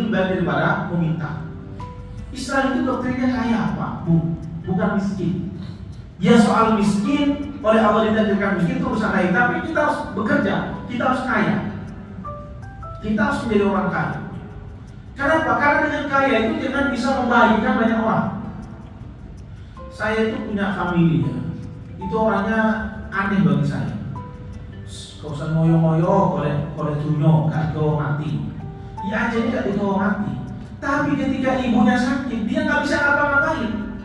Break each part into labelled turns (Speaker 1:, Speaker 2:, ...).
Speaker 1: lebih baik daripada meminta. Islam itu doktrinnya kaya apa? Bukan miskin. Ya soal miskin, oleh Allah ditakdirkan miskin itu urusan lain. Tapi kita harus bekerja, kita harus kaya. Kita harus menjadi orang kaya. Kenapa? Karena dengan kaya itu jangan bisa membahagiakan banyak orang. Saya itu punya family ya. Itu orangnya aneh bagi saya. Kau usah ngoyo-ngoyo, koleh tunyo, gak kau mati. Ya aja ini gak dikau mati. Tapi ketika ibunya sakit, dia gak bisa ngapa-ngapain.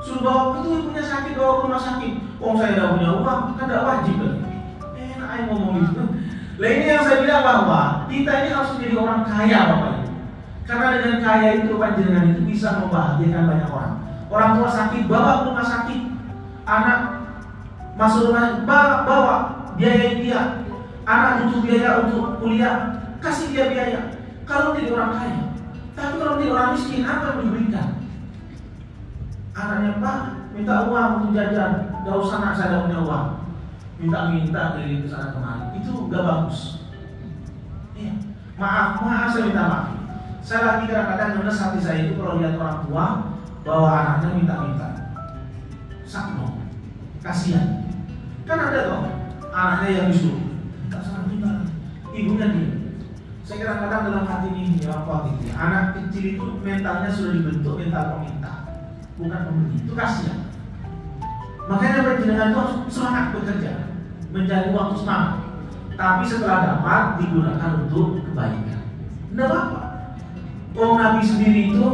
Speaker 1: Suruh bawa itu ibunya sakit, bawa ke rumah sakit. Oh saya gak punya uang, kan gak wajib kan? Enak aja ngomong gitu. Nah ini yang saya bilang bahwa kita ini harus menjadi orang kaya Bapak Ibu. Karena dengan kaya itu panjenengan itu bisa membahagiakan banyak orang. Orang tua sakit, bawa ke rumah sakit. Anak masuk rumah, bawa biayain dia. Anak butuh biaya untuk kuliah, kasih dia biaya. Kalau menjadi orang kaya. Tapi kalau menjadi orang miskin, apa yang diberikan? Anaknya, Pak, minta uang untuk jajan. Gak usah nak, saya gak punya uang. Minta dari kesana kemari. Itu gak bagus. Ya. Maaf, saya minta maaf. Saya lagi kadang-kadang menes hati saya itu kalau lihat orang tua bawa anaknya minta-minta. Sakno, kasihan. Kan ada toh anaknya yang disuruh tak sangat minta, ibunya dia. Saya kadang-kadang dalam hati ini ya apa gitu. Anak kecil itu mentalnya sudah dibentuk mental peminta, bukan pemberi. Itu kasihan. Makanya panjenengan itu harus semangat bekerja, mencari waktu semangat. Tapi setelah dapat digunakan untuk kebaikan. Tidak apa-apa. Oh Nabi sendiri itu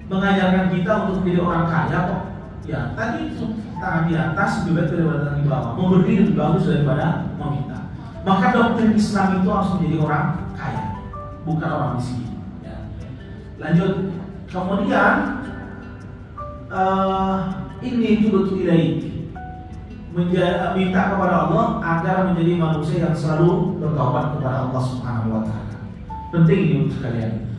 Speaker 1: mengajarkan kita untuk menjadi orang kaya kok. Ya tadi itu tangan di atas lebih baik daripada tangan di bawah. Memberi lebih bagus daripada meminta. Maka doktrin Islam itu harus menjadi orang kaya, bukan orang miskin. Ya. Lanjut. Kemudian ini itu betul ilaik. Minta kepada Allah agar menjadi manusia yang selalu bertaubat kepada Allah Subhanahu wa taala. Penting ini untuk sekalian.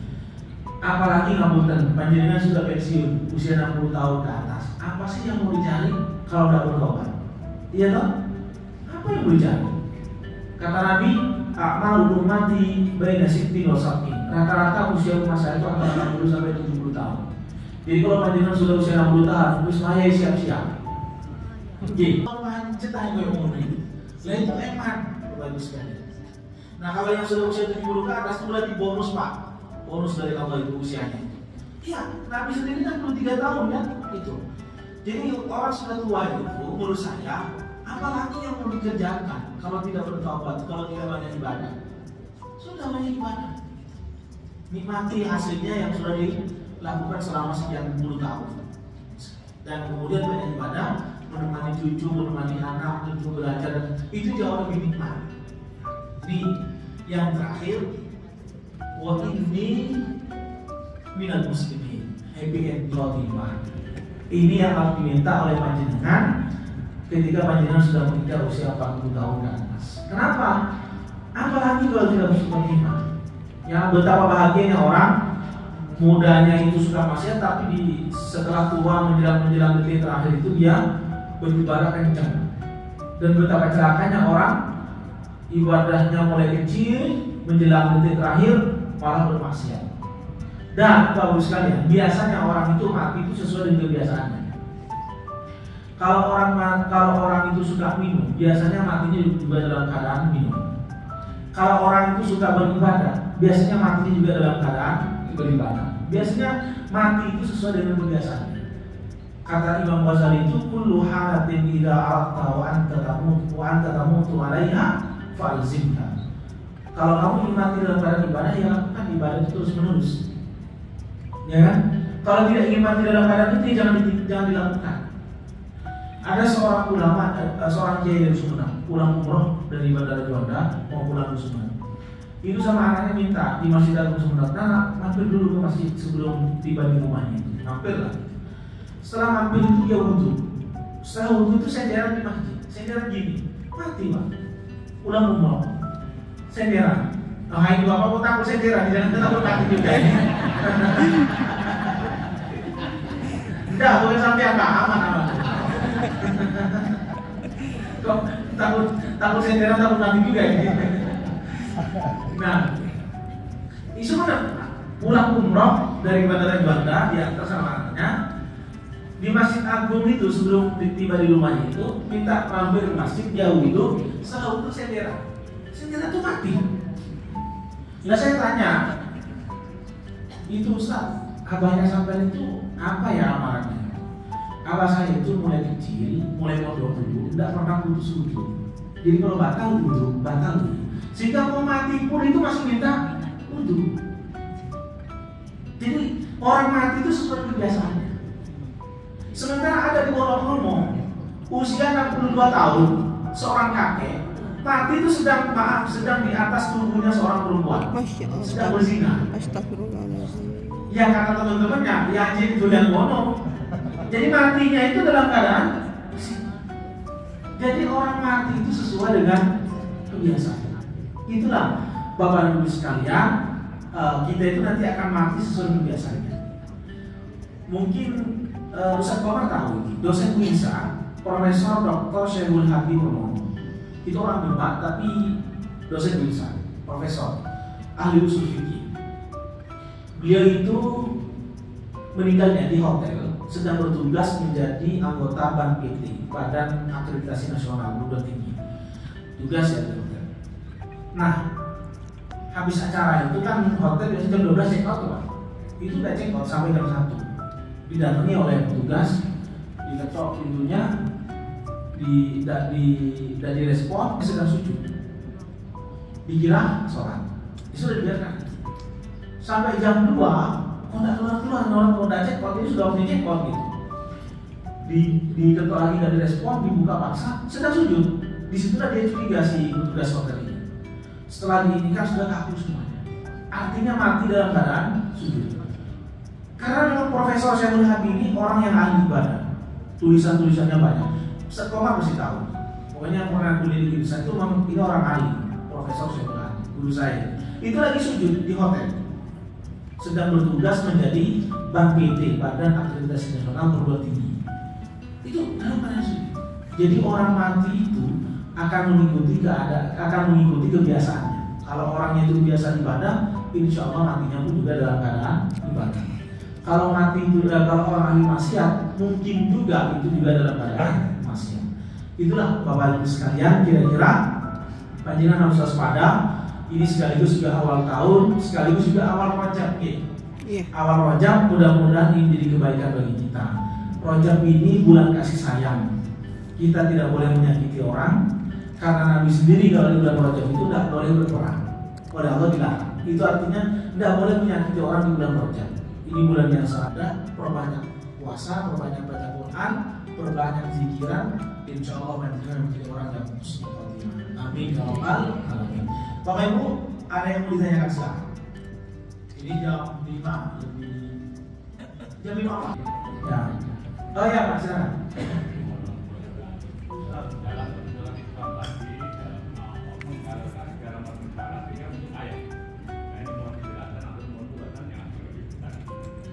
Speaker 1: Apalagi ngapunten, panjenengan sudah pensiun usia 60 tahun ke atas. Apa sih yang mau dicari kalau tidak bertobat? Iya toh? Apa yang mau dicari? Kata Nabi, amal ummati baina sittin wa sab'in. Rata-rata usia umat saya itu antara 60 sampai 70 tahun. Jadi kalau panjenengan sudah usia 60 tahun, terus saya siap-siap. Jadi, pancet aja gue ngomong ini. Lain itu eman, bagus sekali. Nah kalau yang sudah usia 70 ke atas itu berarti bonus Pak, bonus dari Allah itu usianya. Iya, Nabi sendiri kan 63 tahun ya itu. Jadi orang sudah tua itu, menurut saya, apalagi yang mau dikerjakan kalau tidak bertobat, kalau tidak banyak ibadah. Sudah banyak ibadah. Nikmati hasilnya yang sudah dilakukan selama sekian puluh tahun. Dan kemudian banyak ibadah, menemani cucu, menemani anak, untuk belajar, itu jauh lebih nikmat. Ini yang terakhir, wa inni minal muslimin, happy and khotimah. Ini yang harus diminta oleh panjenengan ketika panjenengan sudah menikah usia 40 tahun ke atas. Kenapa? Apalagi kalau tidak bersyukur iman. Ya betapa bahagianya orang mudanya itu suka maksiat, tapi setelah tua menjelang detik terakhir itu dia beribadah kencang. Dan betapa celakanya orang ibadahnya mulai kecil menjelang detik terakhir malah bermaksiat. Dan Bapak Ibu sekalian, biasanya orang itu mati itu sesuai dengan kebiasaannya. Kalau orang itu suka minum, biasanya matinya juga dalam keadaan minum. Kalau orang itu suka beribadah, biasanya matinya juga dalam keadaan beribadah. Biasanya mati itu sesuai dengan kebiasaannya. Kata Imam Ghazali itu, kullu halatin idza aradta wa anta tamutu 'alaiha falzimha. Kalau kamu ingin mati dalam keadaan ibadah, ya lakukan ibadah itu terus menerus. Ya kan? Kalau tidak ingin mati dalam keadaan itu, jangan dilakukan. Ada seorang ulama, seorang kiai dari Sumedang, pulang umroh dari Bandara Juanda mau pulang ke Sumedang. Itu sama anaknya minta di Masjid Agung Sumedang, nah mampir dulu ke masjid sebelum tiba di rumahnya. Mampir lah. Setelah mampir itu dia wudhu. Setelah wudhu itu senderan di masjid. Senderan gini, mati Pak. Pulang umroh. Senderan. Nah ini Bapak mau takut senderan, jangan takut mati juga. Enggak, boleh sampai aman. Kok takut senderan, takut mati juga ya. Nah, isu mana? pulang umroh dari Bandara Juanda di atas anaknya di Masjid Agung itu sebelum tiba di rumahnya itu minta mampir ke masjid jauh itu sahur tuh sendera tuh mati. Nah saya tanya, itu Ustaz, abahnya sampai itu apa ya amalannya? Abah saya itu mulai kecil, mulai pondok dulu, tidak pernah putus wudhu. Jadi kalau batal wudhu. Sehingga mau mati pun itu masih minta wudhu. Jadi orang mati itu sesuai kebiasaannya. Sementara ada di Wonosobo usia 62 tahun, seorang kakek mati itu sedang di atas tubuhnya seorang perempuan, sedang berzina.
Speaker 2: Astagfirullahaladzim.
Speaker 1: Ya kata teman-temannya, ya anjing itu yang bono. Jadi matinya itu dalam keadaan berzina. Jadi orang mati itu sesuai dengan kebiasaan. Itulah Bapak Ibu sekalian, kita itu nanti akan mati sesuai kebiasaannya. Mungkin Ustaz Komar tahu ini, dosen UINSA, Profesor Dr. Syahrul Hadi Purnomo. Itu orang Demak tapi dosen UINSA, profesor, ahli usul fikih. Beliau itu meninggalnya di hotel, sedang bertugas menjadi anggota BAN-PT, Badan Akreditasi Nasional Perguruan Tinggi. Tugas ya di hotel. Nah, habis acara itu kan hotel biasanya jam 12 check out tuh Pak. Itu udah check out sampai jam 1. Didatangi oleh petugas, diketok pintunya, tidak direspon, sedang sujud. Dikira sholat. Itu sudah dibiarkan. Sampai jam 2, kok tidak keluar-keluar, orang kok tidak check out, ini sudah waktu check out gitu. Diketok lagi tidak direspon, dibuka paksa, sedang sujud. Disitulah dia curiga si petugas hotel ini. Setelah diinikan sudah kaku semuanya. Artinya mati dalam keadaan sujud. Karena memang Profesor Syahrul Hadi ini orang yang ahli ibadah, tulisan-tulisannya banyak. Ustaz Komar mesti tahu. Pokoknya pernah kuliah di UINSA itu memang ini orang ahli, Profesor Syahrul Hadi, guru saya. Itu lagi sujud di hotel, sedang bertugas menjadi BAN-PT, Badan Akreditasi Nasional Perguruan Tinggi. Itu dalam keadaan sujud. Jadi orang mati itu akan mengikuti kebiasaannya. Kalau orangnya itu biasa ibadah, insya Allah matinya pun juga dalam keadaan ibadah. Kalau mati juga, kalau orang ahli maksiat, mungkin juga itu juga dalam keadaan maksiat. Itulah Bapak Ibu sekalian, kira-kira panjenengan harus waspada. Ini sekaligus juga awal tahun, sekaligus juga awal Rajab. Awal Rajab, mudah-mudahan ini jadi kebaikan bagi kita. Rajab ini bulan kasih sayang. Kita tidak boleh menyakiti orang, karena Nabi sendiri kalau di bulan Rajab itu tidak boleh berperang. Oleh Allah dilarang. Itu artinya tidak boleh menyakiti orang di bulan Rajab. Ini bulan yang sangat, perbanyak puasa, perbanyak baca Quran, perbanyak zikiran. Insya Allah menjadi orang yang muslim. Amin ya rabbal alamin. Bapak Ibu, ada yang mau ditanyakan silakan. Ini jam 5 lebih. Jam 5 apa? Ya. Oh ya Pak, silakan.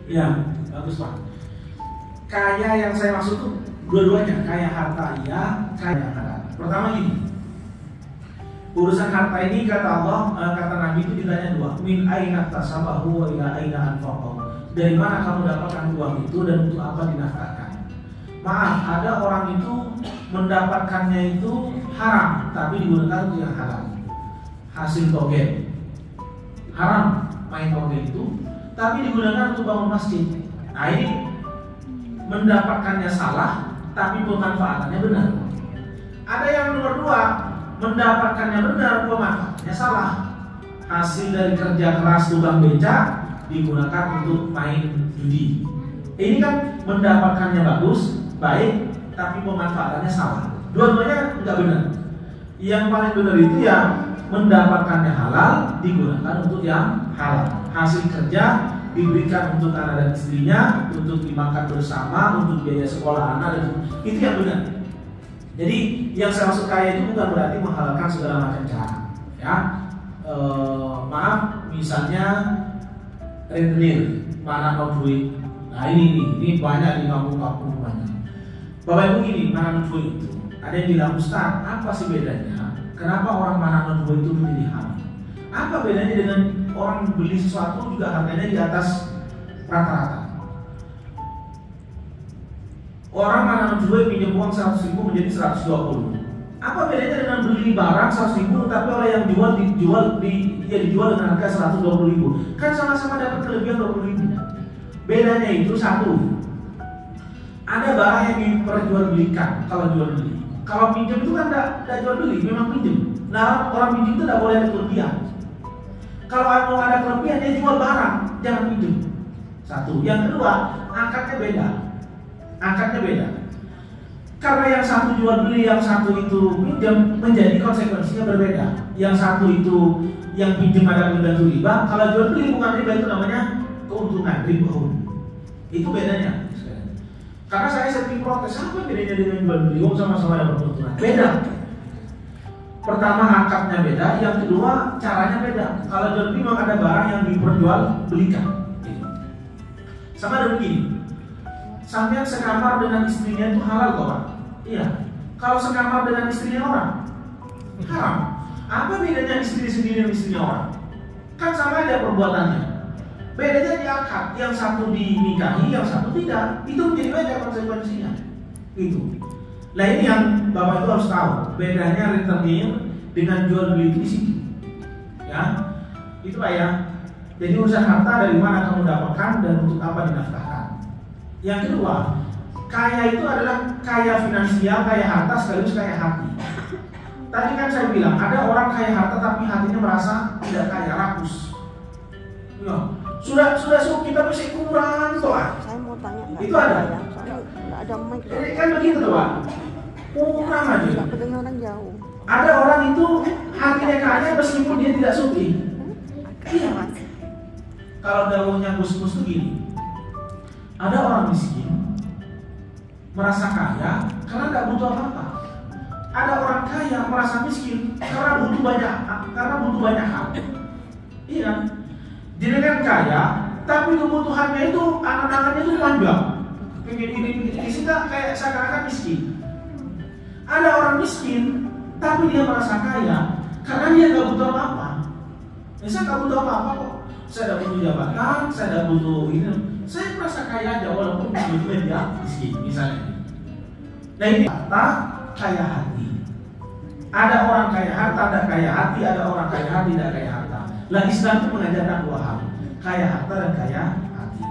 Speaker 1: Ya, bagus Pak. Kaya yang saya maksud tuh dua-duanya, kaya harta iya, kaya harta. Pertama gini, urusan harta ini kata Allah, kata Nabi itu ditanya dua, min aina tasabahu wa ila aina anfaqahu. Dari mana kamu dapatkan uang itu dan untuk apa dinafkahkan? Maaf, ada orang itu mendapatkannya itu haram, tapi digunakan untuk yang halal. Hasil togel haram, main togel itu, tapi digunakan untuk bangun masjid. Nah ini mendapatkannya salah, tapi pemanfaatannya benar. Ada yang nomor dua, mendapatkannya benar, pemanfaatannya salah. Hasil dari kerja keras tukang beca digunakan untuk main judi. Ini kan mendapatkannya bagus, baik, tapi pemanfaatannya salah. Dua-duanya nggak benar. Yang paling benar itu ya mendapatkannya halal, digunakan untuk yang halal. Hasil kerja diberikan untuk anak dan istrinya, untuk dimakan bersama, untuk biaya sekolah anak, dan itu yang benar. Jadi yang saya maksud kaya itu bukan berarti menghalalkan segala macam cara. Ya, maaf, misalnya rentenir, mana mau duit. Nah ini banyak di kampung-kampung banyak. Bapak Ibu gini, mana duit itu? Ada yang bilang, Ustaz, apa sih bedanya? Kenapa orang mana duit itu menjadi hamil? Apa bedanya dengan orang beli sesuatu juga harganya di atas rata-rata. Orang menanam jual pinjam uang 100.000 menjadi 120. Apa bedanya dengan beli barang 100.000 tapi oleh yang dijual dengan harga 120.000? Kan sama-sama dapat kelebihan 20.000. Bedanya itu satu, ada barang yang diperjualbelikan kalau jual beli. Kalau pinjam itu kan tidak jual beli, memang pinjam. Nah, orang pinjam itu tidak boleh ada kelebihan. Kalau mau ada kelebihan, dia jual barang, jangan pinjam. Satu. Yang kedua, akadnya beda. Akadnya beda. Karena yang satu jual beli, yang satu itu pinjam, menjadi konsekuensinya berbeda. Yang satu itu yang pinjam ada pembantu riba, kalau jual beli bukan riba, itu namanya keuntungan, riba. Itu bedanya. Karena saya sering protes, apa bedanya dengan jual beli? Sama-sama ada keuntungan. Beda. Pertama akadnya beda, yang kedua caranya beda. Kalau jual beli memang ada barang yang diperjualbelikan. Gitu. Sama dengan begini. Sampai sekamar dengan istrinya itu halal kok Pak? Iya. Kalau sekamar dengan istrinya orang, haram. Apa bedanya istri sendiri dan istrinya orang? Kan sama aja perbuatannya. Bedanya di akad, yang satu dinikahi, yang satu tidak. Itu menjadi beda konsekuensinya. Itu. Nah ini yang Bapak itu harus tahu. Bedanya rentenir dengan jual beli itu di situ. Ya, itu Pak ya. Jadi urusan harta dari mana kamu dapatkan dan untuk apa dinafkahkan. Yang kedua, kaya itu adalah kaya finansial, kaya harta sekaligus kaya hati. Tadi kan saya bilang ada orang kaya harta tapi hatinya merasa tidak kaya, rakus. Ya. Sudah kita masih kurang tuh Pak.
Speaker 2: Saya mau tanya
Speaker 1: itu ada?
Speaker 2: Nggak ada mic.
Speaker 1: Jadi kan begitu tuh Pak. Kurang aja.
Speaker 2: Nggak kedengaran jauh.
Speaker 1: Ada orang itu hatinya kaya meskipun dia tidak suki. Iya. Kalau daunnya gus-gus tuh gini. Ada orang miskin merasa kaya karena nggak butuh apa-apa. Ada orang kaya merasa miskin karena butuh banyak hal. Iya. Jadi kan kaya, tapi kebutuhannya itu angan-angannya itu panjang. Pengen ini sehingga kayak seakan-akan miskin. Ada orang miskin, tapi dia merasa kaya karena dia nggak butuh apa-apa. Saya nggak butuh apa-apa kok. Saya tidak butuh jabatan, saya tidak butuh ini. Saya merasa kaya aja walaupun sebetulnya dia miskin misalnya. Nah ini harta kaya hati. Ada orang kaya harta, ada kaya hati, ada orang kaya hati, tidak kaya harta. Lah Islam itu mengajarkan dua hal, kaya harta dan kaya hati.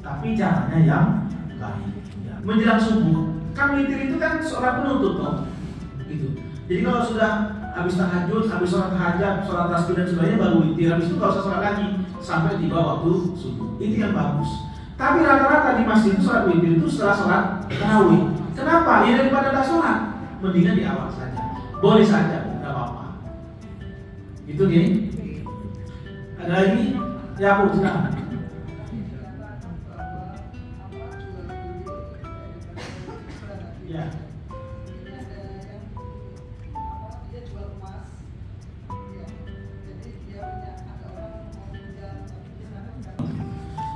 Speaker 1: Tapi caranya yang baik. Ya. Menjelang subuh, kan witir itu kan sholat penutup toh. Gitu. Jadi kalau sudah habis tahajud, habis sholat hajat, sholat tasbih dan sebagainya baru witir. Habis itu nggak usah sholat lagi sampai tiba waktu subuh. Itu yang bagus. Tapi rata-rata di masjid itu sholat witir itu setelah sholat tarawih. Kenapa? Ya daripada nggak sholat, mendingan di awal saja. Boleh saja, nggak apa-apa. Itu nih. Ada lagi? Ya Bu, silakan. Ya.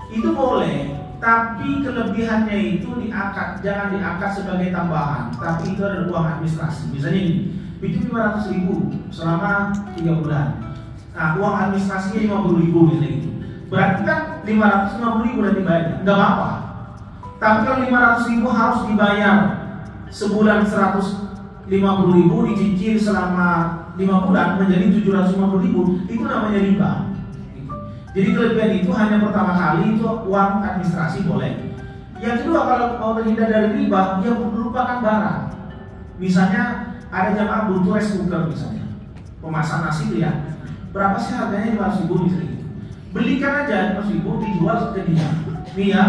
Speaker 1: Itu boleh, tapi kelebihannya itu diakad, jangan diakad sebagai tambahan, tapi itu adalah uang administrasi. Misalnya ini, pinjam 500.000 selama 3 bulan. Nah, uang administrasinya 50.000 misalnya gitu. Berarti kan 550.000 udah dibayar, nggak apa-apa. Tapi kalau 500.000 harus dibayar sebulan 150.000 dicicil selama 5 bulan menjadi 750.000, itu namanya riba. Jadi kelebihan itu hanya pertama kali itu uang administrasi boleh. Yang kedua kalau mau terhindar dari riba, dia melupakan barang. Misalnya ada jamaah butuh rice cooker misalnya, pemasak nasi itu ya. Berapa sih harganya? 500.000 misalnya gitu. Belikan aja 500.000 dijual ke dia. Nih ya,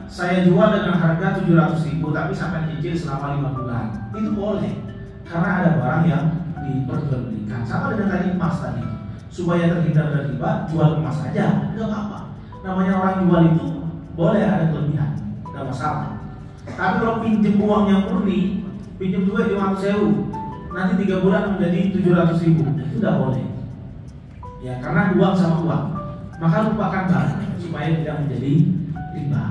Speaker 1: saya jual dengan harga 700.000 tapi sampai cicil selama 5 bulan. Itu boleh. Karena ada barang yang diperjualbelikan. Sama dengan tadi emas tadi. Supaya terhindar dari riba, jual emas aja, enggak apa-apa. Namanya orang jual itu boleh ada kelebihan, enggak masalah. Tapi kalau pinjem uang yang murni, pinjem duit 500.000, nanti 3 bulan menjadi 700.000, itu enggak boleh. Ya, karena uang sama uang. Maka lupakan barang supaya tidak menjadi riba.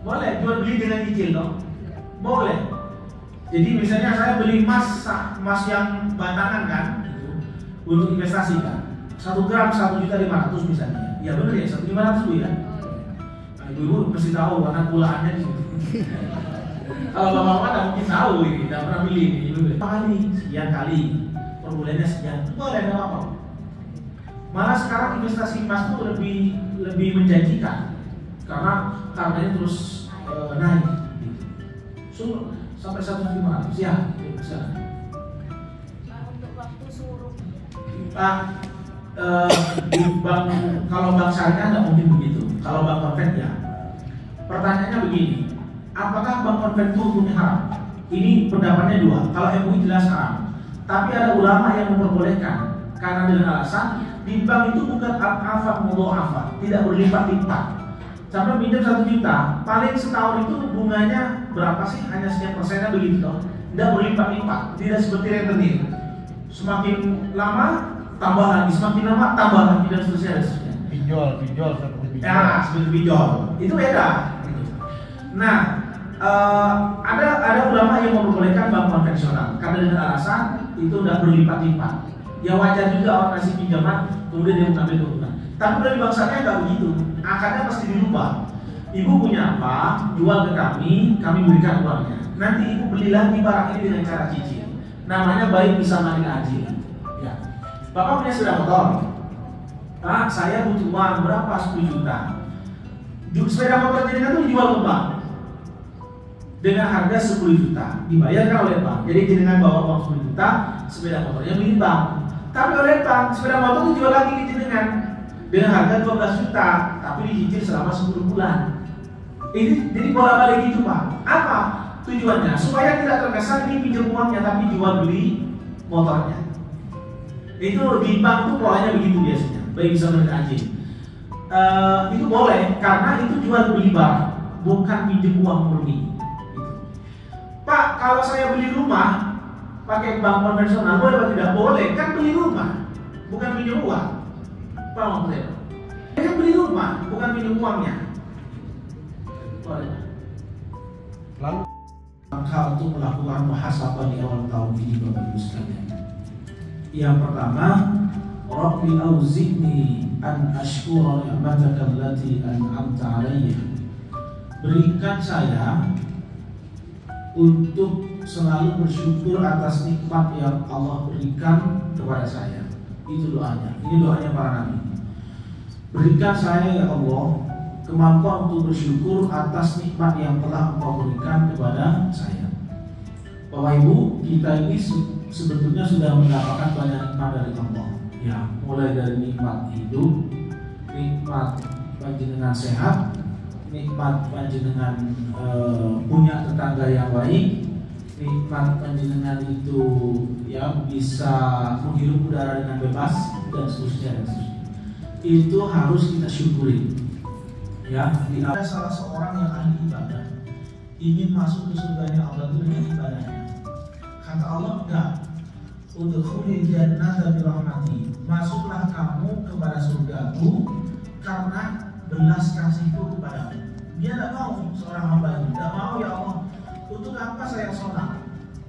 Speaker 1: Boleh jual cicil dong? Boleh. Jadi misalnya saya beli emas yang batangan kan, gitu, untuk investasi kan, 1 gram 1.500.000 misalnya. Ya benar ya, 1.500.000 Bu ya. Nah, ibu mesti tahu karena pulaannya di situ. Kalau bapak-bapak tidak mungkin tahu ini, tidak pernah beli ini. Kali sekian kali, per bulannya sekian, boleh nggak apa-apa. Malah sekarang investasi emas itu lebih menjanjikan karena harganya terus naik. Gitu. Sampai 1.500 ya, bisa.
Speaker 3: Untuk waktu suruh.
Speaker 1: Pak, di bank, kalau bank syariah nggak mungkin begitu. Kalau bank konven ya. Pertanyaannya begini, apakah bank konven itu hukumnya haram? Ini pendapatnya 2. Kalau MUI jelas haram. Tapi ada ulama yang memperbolehkan karena dengan alasan di bank itu bukan afat mudha'afah, tidak berlipat-lipat. Sampai pinjam 1 juta, paling setahun itu bunganya berapa sih? Hanya sekian persennya begitu toh. Tidak berlipat-lipat, tidak seperti rentenir. Semakin lama tambah lagi, semakin lama tambah lagi dan seterusnya.
Speaker 4: Pinjol seperti pinjol.
Speaker 1: Ya, seperti pinjol. Itu beda. Gitu. Nah, ada ulama yang memperbolehkan bank konvensional karena dengan alasan itu tidak berlipat-lipat. Ya wajar juga orang ngasih pinjaman kemudian dia mengambil keuntungan. Tapi dari bank syariah nggak begitu. Akarnya pasti dirubah. Ibu punya apa, jual ke kami berikan uangnya. Nanti ibu beli lagi barang ini dengan cara cicil. Namanya baik bisa malik ajil. Ya. Bapak punya sepeda motor. Pak, saya butuh uang berapa? 10 juta. Sepeda motor jenengan itu dijual ke bank dengan harga 10 juta, dibayarkan oleh bank. Jadi jenengan bawa uang 10 juta, sepeda motornya milik bank. Tapi oleh bank, sepeda motor itu dijual lagi ke jenengan dengan harga 12 juta, tapi dicicil selama 10 bulan. Ini jadi bolak-balik gitu Pak. Apa tujuannya? Supaya tidak terkesan ini pinjam uangnya tapi jual beli motornya. Itu di bank tuh polanya begitu biasanya. Baik bisa mengaji. Itu boleh karena itu jual beli barang, bukan pinjam uang murni. Gitu. Pak, kalau saya beli rumah pakai bank konvensional boleh atau tidak? Boleh, kan beli rumah, bukan pinjam uang. Paham saya? Kan beli rumah, bukan pinjam uangnya. Boleh.
Speaker 4: Lalu
Speaker 1: Maka untuk melakukan muhasabah di awal tahun ini Bapak Ibu sekalian. Yang pertama, Rabbi auzi'ni an ashkura ni'mataka allati an'amta 'alayya. Berikan saya untuk selalu bersyukur atas nikmat yang Allah berikan kepada saya. Itu doanya. Ini doanya para nabi. Berikan saya ya Allah kemampuan untuk bersyukur atas nikmat yang telah Engkau berikan kepada saya. Bapak Ibu, kita ini sebetulnya sudah mendapatkan banyak nikmat dari Allah. Ya, mulai dari nikmat hidup, nikmat panjenengan sehat, nikmat panjenengan punya tetangga yang baik, nikmat panjenengan itu ya bisa menghirup udara dengan bebas dan seterusnya dan seterusnya. Itu harus kita syukuri. Ya, ada salah seorang yang ahli ibadah ingin masuk ke surganya Allah itu dengan ibadahnya. Kata Allah, enggak. Udkhulil jannata bi rahmati. Masuklah kamu kepada surgaku karena belas kasihku kepadamu. Dia tidak mau seorang hamba itu, tidak mau ya Allah. Untuk apa saya sholat?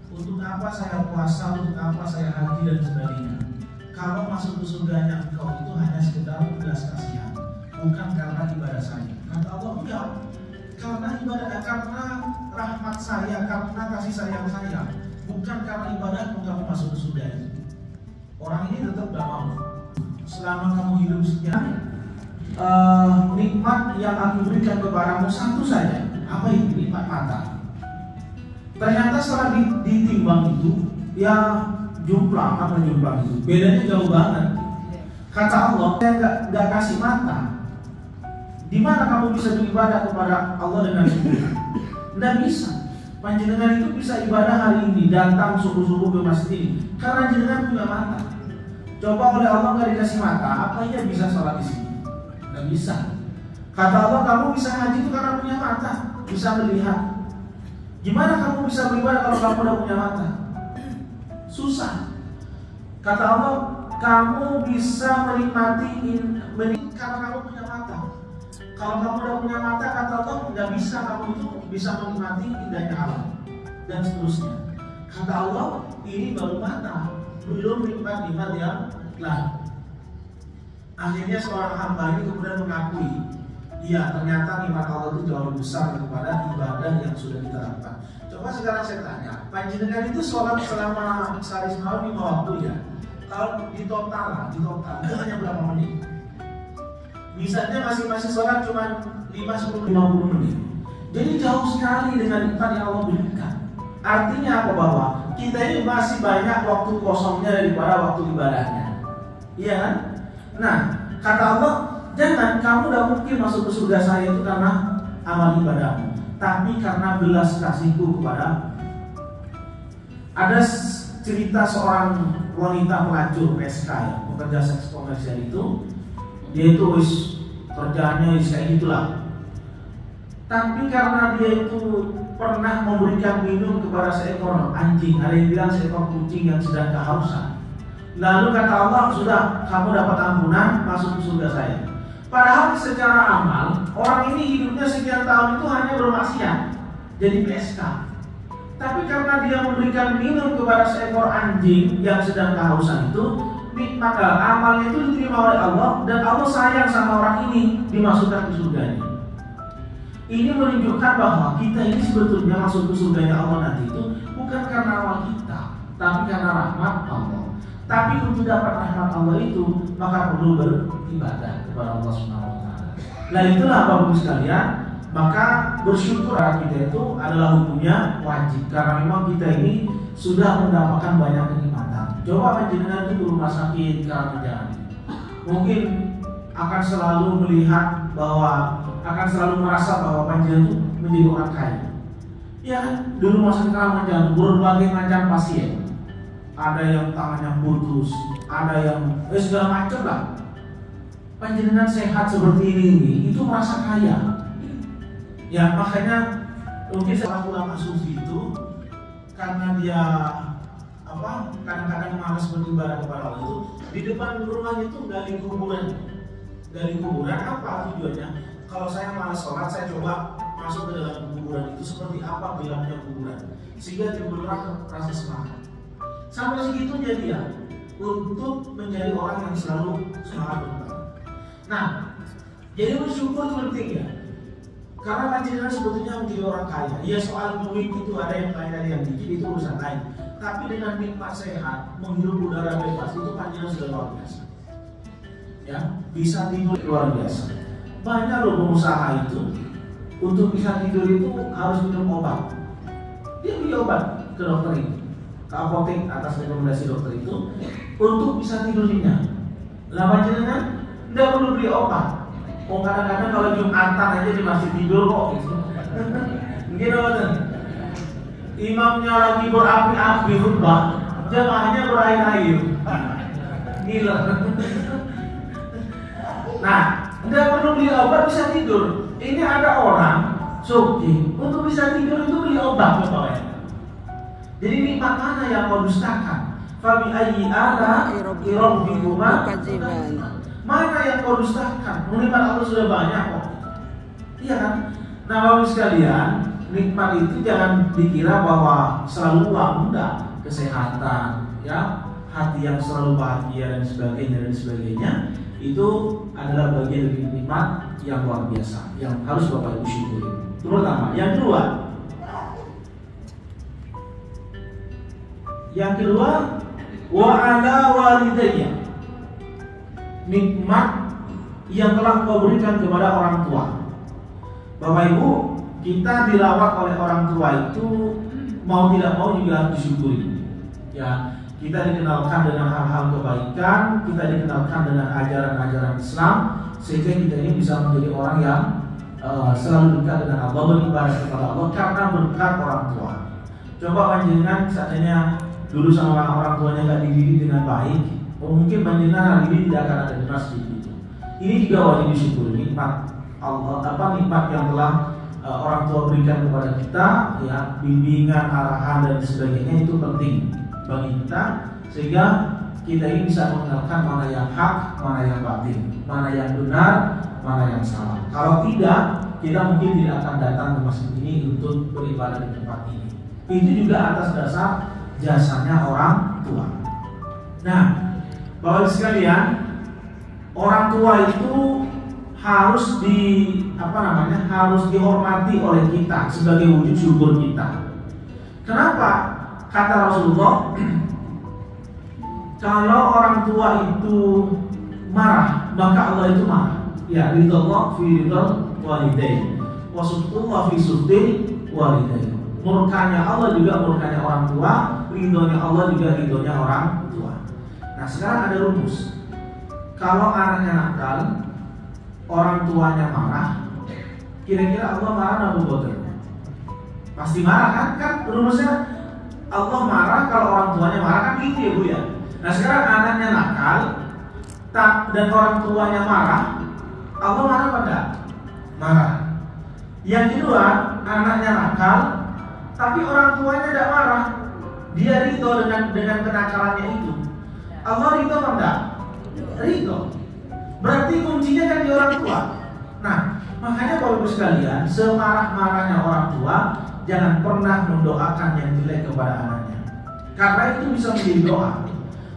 Speaker 1: Untuk apa saya puasa? Untuk apa saya haji dan sebagainya? Kalau masuk ke surganya engkau itu hanya sekedar belas kasihan, bukan karena ibadah saya. Kata Allah, enggak. Karena ibadah, karena rahmat saya, karena kasih sayang saya, bukan karena ibadah kamu masuk ke surga itu. Orang ini tetap gak mau. Selama kamu hidup sekian, nikmat yang aku berikan kepadamu satu saja. Apa itu? Nikmat mata. Ternyata setelah ditimbang itu, ya jomplang, apa jomplang itu? Bedanya jauh banget. Kata Allah, saya nggak kasih mata. Di mana kamu bisa beribadah kepada Allah dengan sempurna? Tidak bisa. Panjenengan itu bisa ibadah hari ini, datang subuh-subuh ke masjid ini karena jenengan punya mata. Coba oleh Allah nggak dikasih mata, apa ia bisa sholat di sini? Nggak bisa. Kata Allah, kamu bisa haji itu karena punya mata, bisa melihat. Gimana kamu bisa beribadah kalau kamu udah punya mata? Susah. Kata Allah, kamu bisa menikmati karena kamu punya mata. Kalau kamu udah punya mata, kata Allah, nggak bisa kamu itu bisa menikmati indahnya alam dan seterusnya. Kata Allah, ini baru mata, belum nikmat-nikmat yang lain. Akhirnya seorang hamba ini kemudian mengakui, iya ternyata nikmat Allah itu jauh lebih besar daripada ibadah yang sudah kita lakukan. Coba sekarang saya tanya, panjenengan itu sholat selama sehari semalam 5 waktu ya? Kalau di total itu hanya berapa menit? Misalnya masing-masing sholat cuma 5, 10, 50 menit. Jadi jauh sekali dengan nikmat yang Allah berikan. Artinya apa bahwa kita ini masih banyak waktu kosongnya daripada waktu ibadahnya. Iya kan? Nah, kata Allah, jangan kamu tidak mungkin masuk ke surga saya itu karena amal ibadahmu, tapi karena belas kasihku kepada. Ada cerita seorang wanita pelacur PSK ya, pekerja seks komersial itu, dia itu kerjaannya kayak gitulah. Tapi karena dia itu pernah memberikan minum kepada seekor anjing, ada yang bilang seekor kucing yang sedang kehausan. Lalu kata Allah, sudah kamu dapat ampunan, masuk ke surga saya. Padahal secara amal, orang ini hidupnya sekian tahun itu hanya bermaksiat, jadi PSK. Tapi karena dia memberikan minum kepada seekor anjing yang sedang kehausan itu, maka amalnya itu diterima oleh Allah dan Allah sayang sama orang ini, dimasukkan ke surganya. Ini menunjukkan bahwa kita ini sebetulnya masuk ke surganya Allah nanti itu bukan karena amal kita, tapi karena rahmat Allah. Tapi untuk dapat rahmat Allah itu maka perlu beribadah kepada Allah Subhanahu wa taala. Nah, itulah Bapak Ibu sekalian, maka bersyukur kita itu adalah hukumnya wajib karena memang kita ini sudah mendapatkan banyak kenikmatan. Coba panjenengan itu di rumah sakit karena menjalani, mungkin akan selalu melihat bahwa akan selalu merasa bahwa panjenengan itu menjadi orang kaya. Ya kan? Dulu masa sekarang menjalani berbagai macam pasien. Ada yang tangannya putus, ada yang segala macam lah. Panjenengan sehat seperti ini itu merasa kaya. Ya makanya mungkin seorang ulama sufi itu karena dia kadang-kadang malas beribadah kepada Allah itu di depan rumahnya itu gali kuburan. Gali kuburan apa tujuannya? Kalau saya malas sholat, saya coba masuk ke dalam kuburan itu seperti apa gelapnya kuburan, sehingga timbullah rasa semangat. Sampai segitunya dia untuk menjadi orang yang selalu semangat beribadah. Nah, jadi bersyukur itu penting ya. Karena panjenengan sebetulnya menjadi orang kaya. Ya soal duit itu ada yang kaya ada yang dikit itu urusan lain. Tapi dengan nikmat sehat, menghirup udara bebas itu panjenengan sudah luar biasa. Ya, bisa tidur luar biasa. Banyak loh pengusaha itu untuk bisa tidur itu harus minum obat. Dia beli obat ke dokter itu, ke apotek atas rekomendasi dokter itu untuk bisa tidur nyenyak. Lah panjenengan tidak perlu beli obat. Oh kadang-kadang kalau Jumatan aja di masjid tidur kok gitu. Gitu kan. Imamnya lagi berapi-api khutbah, jamaahnya berair-air. Gila. Nah, tidak perlu beli obat bisa tidur. Ini ada orang suki untuk bisa tidur itu beli obat ya. Jadi nikmat mana yang kau dustakan? Fabi ayyi ala rabbikuma tukadziban. Mana yang kau dustakan? Nikmat Allah sudah banyak kok. Iya kan? Nah, Bapak sekalian, nikmat itu jangan dikira bahwa selalu uang, enggak, kesehatan, ya, hati yang selalu bahagia dan sebagainya. Itu adalah bagian dari nikmat yang luar biasa yang harus Bapak Ibu syukuri. Terutama yang kedua wa ala walidayya, nikmat yang telah kau berikan kepada orang tua. Bapak Ibu, kita dirawat oleh orang tua itu mau tidak mau juga harus disyukuri. Ya, kita dikenalkan dengan hal-hal kebaikan, kita dikenalkan dengan ajaran-ajaran Islam, sehingga kita ini bisa menjadi orang yang selalu dekat dengan Allah, beribadah kepada Allah karena berkat orang tua. Coba panjenengan seandainya dulu sama orang tuanya nggak dididik dengan baik, mungkin panjenengan hari ini tidak akan ada di masjid itu. Ini juga wajib disyukuri nikmat Allah, nikmat yang telah orang tua berikan kepada kita, ya, bimbingan, arahan dan sebagainya itu penting bagi kita sehingga kita ini bisa mengenalkan mana yang hak, mana yang batin, mana yang benar, mana yang salah. Kalau tidak, kita mungkin tidak akan datang ke masjid ini untuk beribadah di tempat ini. Itu juga atas dasar jasanya orang tua. Nah, Bapak sekalian, orang tua itu harus harus dihormati oleh kita sebagai wujud syukur kita. Kenapa? Kata Rasulullah, kalau orang tua itu marah, maka Allah itu marah. Ya, ridallah fi ridal walidain, wa sutullah fi sutil walidain. Murkanya Allah juga murkanya orang tua, ridhonya Allah juga ridhonya orang tua. Nah, sekarang ada rumus. Kalau anaknya nakal, orang tuanya marah, kira-kira Allah marah atau bodoh? Pasti marah kan? Kan rumusnya Allah marah kalau orang tuanya marah, kan gitu ya Bu ya. Nah, sekarang anaknya nakal dan orang tuanya marah, Allah marah pada? Marah. Yang kedua, anaknya nakal tapi orang tuanya tidak marah, dia ridho dengan kenakalannya itu. Allah ridho apa enggak? Ridho. Berarti kuncinya kan di orang tua. Nah, makanya Bapak Ibu sekalian, semarah-marahnya orang tua, jangan pernah mendoakan yang jelek kepada anaknya, karena itu bisa menjadi doa.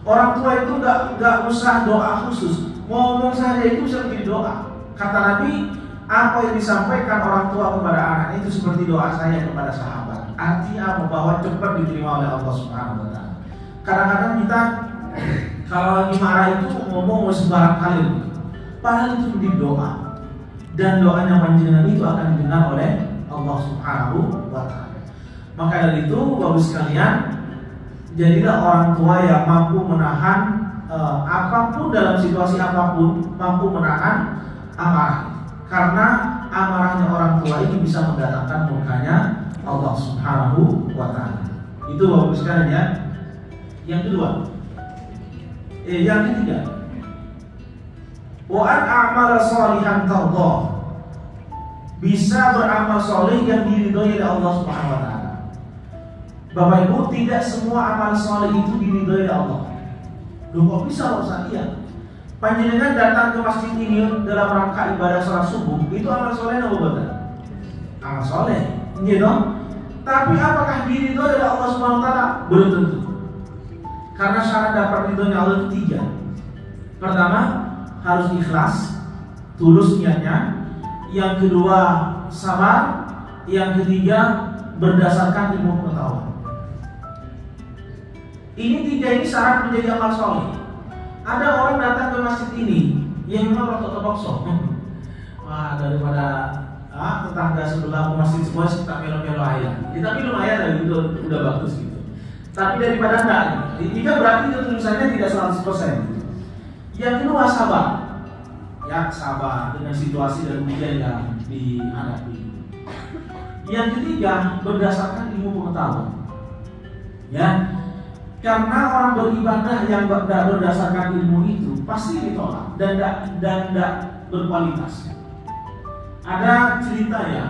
Speaker 1: Orang tua itu nggak usah doa khusus, ngomong saja itu bisa menjadi doa. Kata Nabi, apa yang disampaikan orang tua kepada anaknya itu seperti doa saya kepada sahabat. Artinya apa? Bahwa cepat diterima oleh Allah Subhanahu wa Ta'ala. Kadang-kadang kita kalau lagi marah itu ngomong sembarang kali, padahal itu menjadi doa, dan doanya panjenengan itu akan didengar oleh Allah Subhanahu wa Ta'ala. Maka dari itu, Bapak sekalian, jadilah orang tua yang mampu menahan apapun dalam situasi apapun, mampu menahan amarah. Karena amarahnya orang tua ini bisa mendatangkan murkanya Allah Subhanahu wa Ta'ala. Itu Bapak sekalian ya. Yang kedua, yang ketiga, wa an a'mala shalihan tardha, bisa beramal soleh yang diridhoi oleh Allah Subhanahu wa Ta'ala. Bapak Ibu, tidak semua amal soleh itu diridhoi oleh Allah. Loh, kok bisa Ustaz? Iya. Panjenengan datang ke masjid ini dalam rangka ibadah salat subuh, itu amal soleh atau bukan? Amal soleh, gitu. Tapi apakah diridhoi oleh Allah Subhanahu wa Ta'ala? Belum tentu. Karena syarat dapat ridhonya Allah itu 3. Pertama, harus ikhlas, tulus niatnya. Yang kedua, sabar. Yang ketiga, berdasarkan ilmu pengetahuan. Ini 3 ini syarat menjadi amal soleh. Ada orang datang ke masjid ini yang memang ortodokso. Wah, daripada tetangga sebelah masjid semua suka melo-melo ayam. Ya, tapi lumayan lah, itu udah bagus gitu. Tapi daripada enggak, jika berarti itu tulisannya tidak 100%. Yang kedua, sabar. Ya, sabar dengan situasi dan ujian yang dihadapi. Yang ketiga, berdasarkan ilmu pengetahuan. Ya, karena orang beribadah yang tidak berdasarkan ilmu itu pasti ditolak dan tidak berkualitas. Ada cerita ya,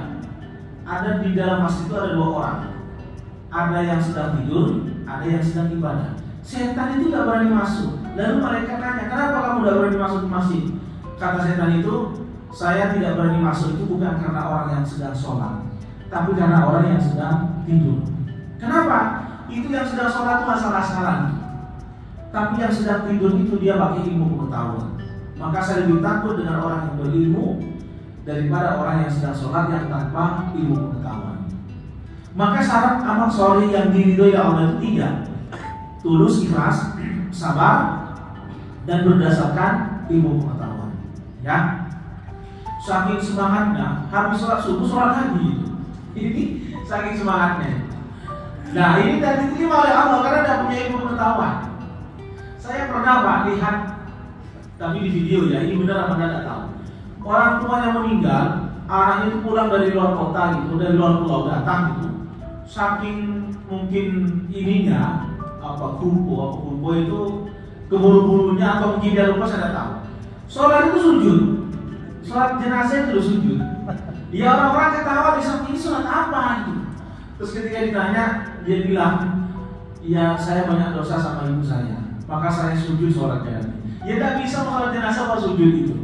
Speaker 1: ada di dalam masjid itu ada 2 orang. Ada yang sedang tidur, ada yang sedang ibadah. Setan itu tidak berani masuk. Lalu mereka tanya, kenapa kamu tidak berani masuk ke masjid? Kata setan itu, saya tidak berani masuk itu bukan karena orang yang sedang sholat, tapi karena orang yang sedang tidur. Kenapa? Itu yang sedang sholat itu asal-asalan, tapi yang sedang tidur itu dia pakai ilmu pengetahuan. Maka saya lebih takut dengan orang yang berilmu daripada orang yang sedang sholat yang tanpa ilmu pengetahuan. Maka syarat amal soleh yang diridhoi Allah itu 3: tulus, ikhlas, sabar, dan berdasarkan ilmu pengetahuan. Ya, saking semangatnya habis sholat subuh sholat lagi. Ini saking semangatnya. Nah, ini dan diterima oleh Allah karena tidak punya ilmu pengetahuan. Saya pernah Pak lihat, tapi di video ya, ini benar apa tidak tahu. Orang tuanya meninggal, anaknya itu pulang dari luar kota gitu, dari luar pulau datang gitu. Saking mungkin ininya kupu itu keburu-burunya atau mungkin dia lupa, saya tidak tahu. Sholat itu sujud, sholat jenazah itu sujud. Ya, orang-orang ketawa di samping, ini sholat apa gitu. Terus ketika ditanya, dia bilang, ya saya banyak dosa sama ibu saya, maka saya sujud sholatnya. Ya tidak bisa sholat jenazah kalau sujud itu.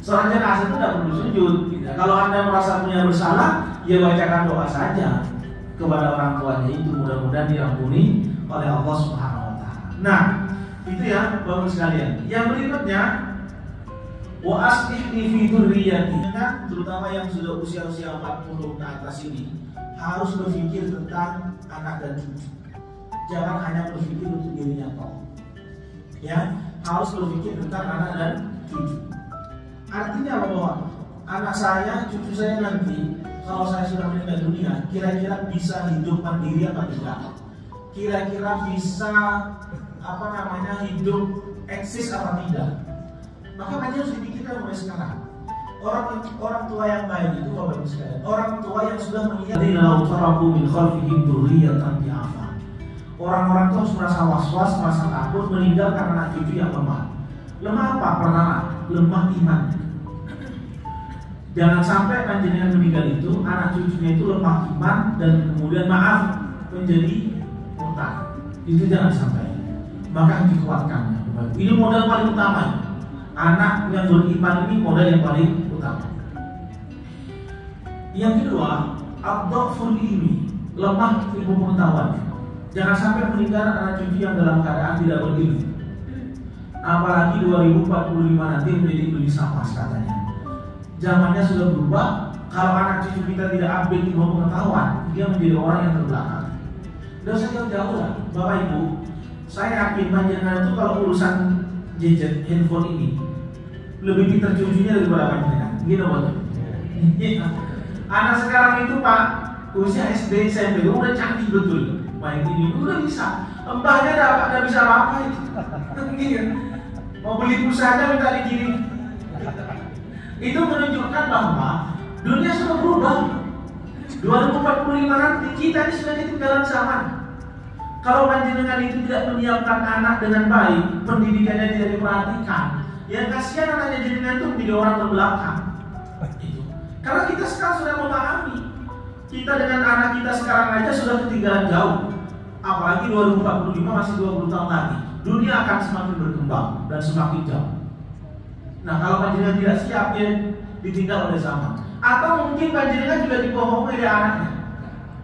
Speaker 1: Sholat jenazah itu tidak perlu sujud. Kalau Anda merasa punya bersalah, ya bacakan doa saja kepada orang tuanya itu, mudah-mudahan diampuni oleh Allah Subhanahu wa taala. Nah, itu ya Bapak sekalian. Yang berikutnya, wa aslihni fi dzurriyyati. Terutama yang sudah usia-usia 40 ke atas ini harus berpikir tentang anak dan cucu. Jangan hanya berpikir untuk dirinya toh. Ya, harus berpikir tentang anak dan cucu. Artinya bahwa anak saya, cucu saya nanti kalau saya sudah meninggal dunia, kira-kira bisa hidup mandiri apa tidak? Kira-kira bisa hidup eksis apa tidak? Maka harus dipikirkan mulai sekarang. Orang tua yang baik itu Bapak Ibu sekalian, orang tua yang sudah melihat orang-orang tua merasa was-was, merasa takut meninggalkan anak cucu yang lemah. Lemah apa? Pertama, lemah iman. Jangan sampai panjenengan meninggal itu anak cucunya itu lemah iman dan kemudian menjadi murtad. Itu jangan sampai. Maka dikuatkan. Ini modal paling utama. Anak yang beriman ini modal yang paling utama. Yang kedua, ad-dhaful ilmi, lemah ilmu pengetahuan. Jangan sampai meninggal anak cucu yang dalam keadaan tidak berilmu. Apalagi 2045 nanti menjadi beli sampah katanya. Zamannya sudah berubah. Kalau anak cucu kita tidak update ilmu pengetahuan, dia menjadi orang yang terbelakang. Tidak usah jauh-jauh lah, Bapak Ibu. Saya yakin panjenengan itu kalau urusan gadget handphone ini lebih pintar cucunya daripada panjenengan. Gitu Bapak. Anak sekarang itu Pak, usia SD SMP udah canggih betul. Main ini udah bisa. Mbahnya tidak bisa apa-apa itu. Mau beli pulsa aja minta dikirim. Itu menunjukkan bahwa dunia sudah berubah. 2045 nanti kita ini sudah ketinggalan zaman. Kalau panjenengan itu tidak menyiapkan anak dengan baik, pendidikannya tidak diperhatikan, ya kasihan anaknya jenengan itu menjadi orang terbelakang. Itu. Karena kita sekarang sudah memahami, kita dengan anak kita sekarang aja sudah ketinggalan jauh. Apalagi 2045 masih 20 tahun lagi. Dunia akan semakin berkembang dan semakin jauh. Nah, kalau panjenengan tidak siap, ya ditinggal oleh zaman. Atau mungkin panjenengan juga dibohongi oleh anaknya.